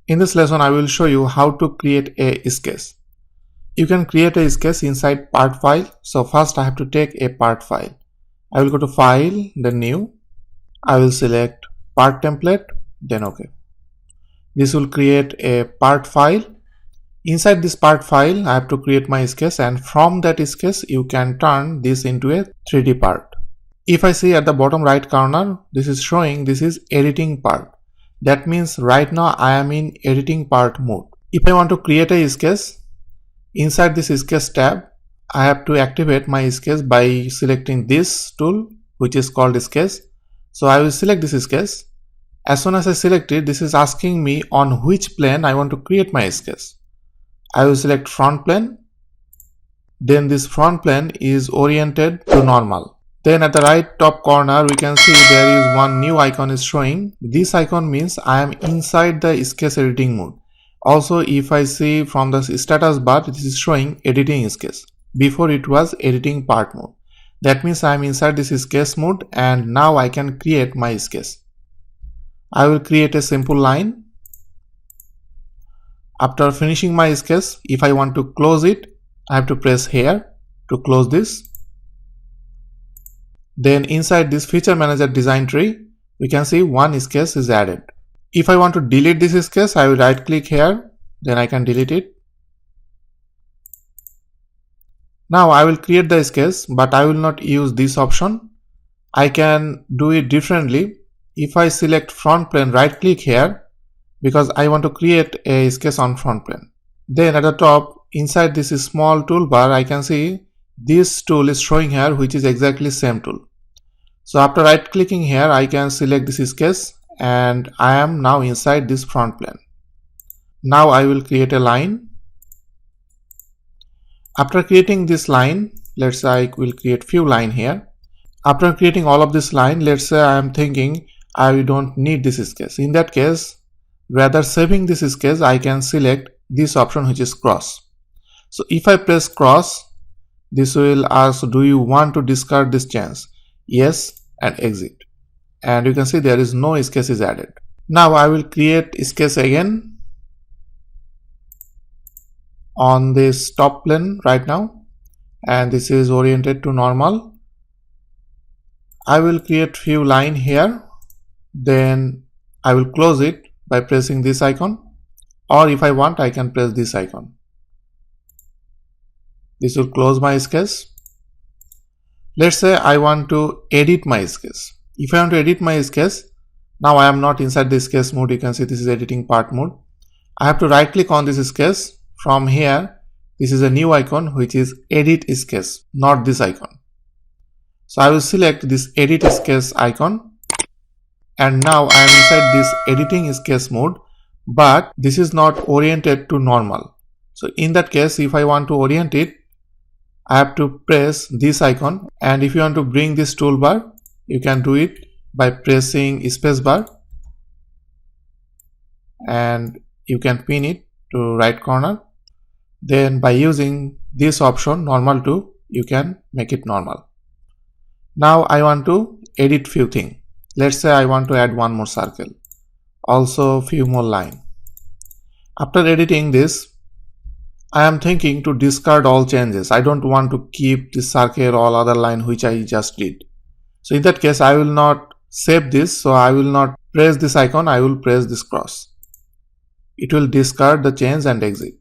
In this lesson, I will show you how to create a sketch. You can create a sketch inside part file. So first I have to take a part file. I will go to file, then new. I will select part template, then OK. This will create a part file. Inside this part file, I have to create my sketch, and from that sketch, you can turn this into a 3D part. If I see at the bottom right corner, this is showing this is editing part. That means right now I am in editing part mode. If I want to create a sketch, inside this sketch tab, I have to activate my sketch by selecting this tool, which is called sketch. So I will select this sketch. As soon as I select it, this is asking me on which plane I want to create my sketch. I will select front plane. Then this front plane is oriented to normal. Then at the right top corner, we can see there is one new icon is showing. This icon means I am inside the sketch editing mode. Also, if I see from the status bar, this is showing editing sketch. Before it was editing part mode. That means I am inside this sketch mode, and now I can create my sketch. I will create a simple line. After finishing my sketch, if I want to close it, I have to press here to close this. Then inside this feature manager design tree, we can see one sketch is added. If I want to delete this sketch, I will right click here, then I can delete it. Now I will create the sketch, but I will not use this option. I can do it differently. If I select front plane, right click here, because I want to create a sketch on front plane. Then at the top, inside this small toolbar, I can see this tool is showing here, which is exactly same tool. So after right clicking here, I can select this sketch, and I am now inside this front plane. Now I will create a line. After creating this line, let's say I will create few line here. After creating all of this line, let's say I am thinking I don't need this sketch. In that case, rather saving this sketch, I can select this option, which is cross. So if I press cross, this will ask, do you want to discard this change? Yes, and exit. And you can see there is no sketch is added. Now I will create sketch again on this top plane right now, and this is oriented to normal. I will create few line here, then I will close it by pressing this icon, or if I want, I can press this icon. This will close my sketch. Let's say I want to edit my sketch. If I want to edit my sketch, now I am not inside the sketch mode. You can see this is editing part mode. I have to right click on this sketch. From here, this is a new icon, which is edit sketch, not this icon. So I will select this edit sketch icon, and now I am inside this editing sketch mode, but this is not oriented to normal. So in that case, if I want to orient it, I have to press this icon, and if you want to bring this toolbar, you can do it by pressing spacebar, and you can pin it to right corner. Then by using this option normal to, you can make it normal. Now I want to edit few things. Let's say I want to add one more circle, also few more line. After editing this, I am thinking to discard all changes. I don't want to keep this circle or other line which I just did. So in that case, I will not save this. So I will not press this icon. I will press this cross. It will discard the change and exit.